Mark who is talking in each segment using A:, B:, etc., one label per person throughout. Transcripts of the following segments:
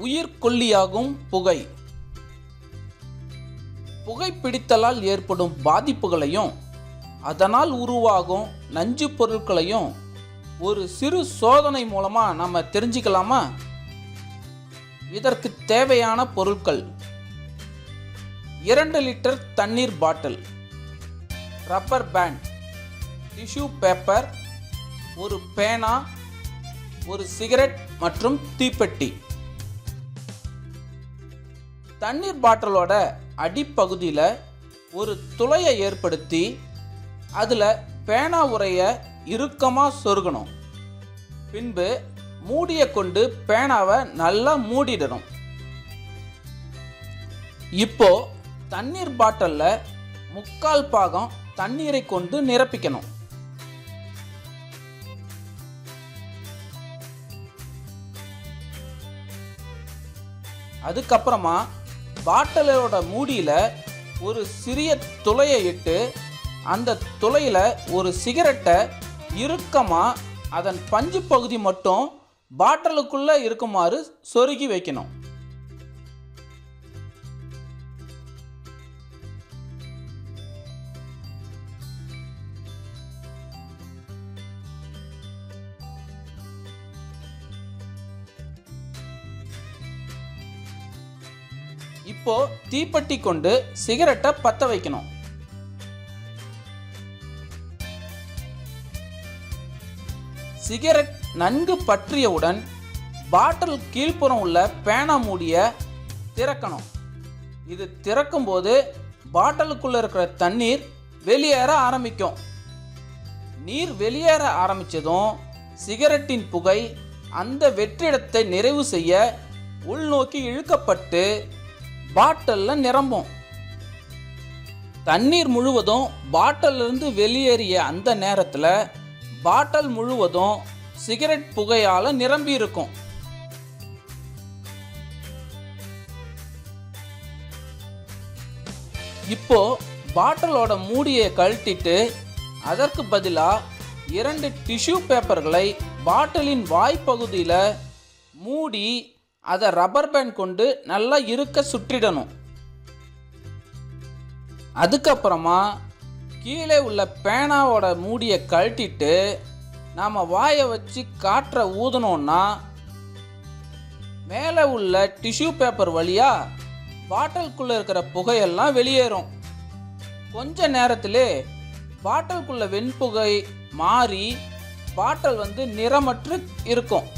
A: உயிர்கொல்லியாகும் புகை. புகைப்பிடித்தலால் ஏற்படும் பாதிப்புகளையும் அதனால் உருவாகும் நஞ்சு பொருட்களையும் ஒரு சிறு சோதனை மூலமா நம்ம தெரிஞ்சுக்கலாமா? இதற்கு தேவையான பொருட்கள்: 2 லிட்டர் தண்ணீர் பாட்டில், ரப்பர் பேண்ட், டிஷ்யூ பேப்பர், ஒரு பேனா, ஒரு சிகரெட் மற்றும் தீப்பெட்டி. தண்ணீர் பாட்டிலோட அடிப்பகுதியில் ஒரு துளையை ஏற்படுத்தி அதில் பேனா உரைய இறுக்கமாக சொருகணும். பின்பு மூடியை கொண்டு பேனாவை நல்லா மூடிடணும். இப்போ தண்ணீர் பாட்டிலில் 3/4 பாகம் தண்ணீரை கொண்டு நிரப்பிக்கணும். அதுக்கப்புறமா பாட்டிலோட மூடியில் ஒரு சிறிய துளையை இட்டு அந்த துளையில் ஒரு சிகரெட்டை இறுக்கமாக அதன் பஞ்சு பகுதி மட்டும் பாட்டிலுக்குள்ளே இருக்குமாறு சொருகி வைக்கணும். இப்போ தீப்பெட்டி கொண்டு சிகரெட்டை பற்ற வைக்கணும். சிகரெட் நன்கு பற்றியவுடன் பாட்டில் கீழ்ப்புறம் உள்ள பேனா மூடிய திறக்கணும். இது திறக்கும் போது பாட்டிலுக்குள்ள இருக்கிற தண்ணீர் வெளியேற ஆரம்பிக்கும். நீர் வெளியேற ஆரம்பித்ததும் சிகரெட்டின் புகை அந்த வெற்றிடத்தை நிறைவு செய்ய உள்நோக்கி இழுக்கப்பட்டு பாட்டிலில் நிரம்பும். தண்ணீர் முழுவதும் பாட்டிலிருந்து வெளியேறிய அந்த நேரத்தில் பாட்டில் முழுவதும் சிகரெட் புகையால் நிரம்பி இருக்கும். இப்போ பாட்டிலோட மூடியை கழட்டிட்டு அதற்கு பதிலாக 2 டிஷ்யூ பேப்பர்களை பாட்டிலின் வாய்ப்பகுதியில் மூடி அதை ரப்பர் பேண்ட் கொண்டு நல்லா இறுக்க சுற்றிடணும். அதுக்கப்புறமா கீழே உள்ள பேனாவோட மூடியை கழட்டிட்டு நாம் வாயை வச்சு காற்றை ஊதணும்னா மேலே உள்ள டிஷ்யூ பேப்பர் வழியாக பாட்டிலுக்குள்ளே இருக்கிற புகையெல்லாம் வெளியேறும். கொஞ்ச நேரத்திலே பாட்டிலுக்குள்ள வெண்புகை மாறி பாட்டில் நிறமற்று இருக்கும்.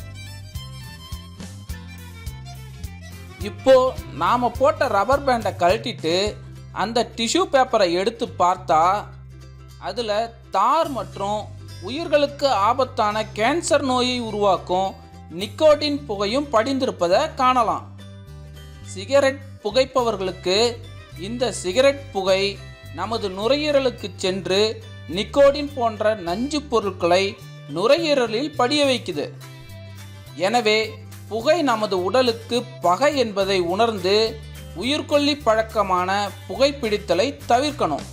A: இப்போ நாம போட்ட ரப்பர் பேண்டை கழட்டிட்டு அந்த டிஷ்யூ பேப்பரை எடுத்து பார்த்தா அதில் தார் மற்றும் உயிர்களுக்கு ஆபத்தான கேன்சர் நோயை உருவாக்கும் நிக்கோட்டின் புகையும் படிந்திருப்பதை காணலாம். சிகரெட் புகைப்பவர்களுக்கு இந்த சிகரெட் புகை நமது நுரையீரலுக்கு சென்று நிக்கோட்டின் போன்ற நஞ்சு பொருட்களை நுரையீரலில் படிய வைக்குது. எனவே புகை நமது உடலுக்கு பகை என்பதை உணர்ந்து உயிர்கொல்லி பழக்கமான புகைப்பிடித்தலை தவிர்க்கணும்.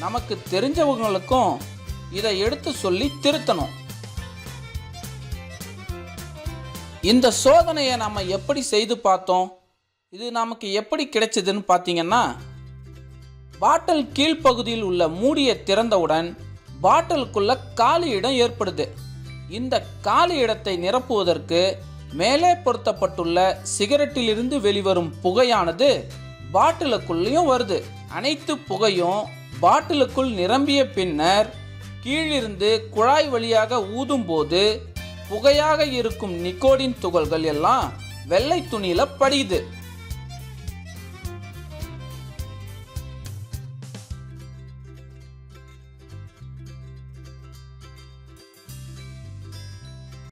A: நமக்கு தெரிஞ்சவங்களுக்கும் இதை எடுத்து சொல்லி திருத்தணும். இந்த சோதனையை நம்ம எப்படி செய்து பார்த்தோம்? இது நமக்கு எப்படி கிடைச்சதுன்னு பார்த்தீங்கன்னா, பாட்டில் கீழ்ப்பகுதியில் உள்ள மூடியை திறந்தவுடன் பாட்டிலுக்குள்ள காலி இடம் ஏற்படுது. இந்த காலி இடத்தை நிரப்புவதற்கு மேலே பொருத்தப்பட்டுள்ள சிகரெட்டிலிருந்து வெளிவரும் புகையானது பாட்டிலுக்குள்ளேயும் வருது. அனைத்து புகையும் பாட்டிலுக்குள் நிரம்பிய பின்னர் கீழிருந்து குழாய் வழியாக ஊதும் போது புகையாக இருக்கும் நிக்கோட்டின் துகள்கள் எல்லாம் வெள்ளை துணியில படியுது.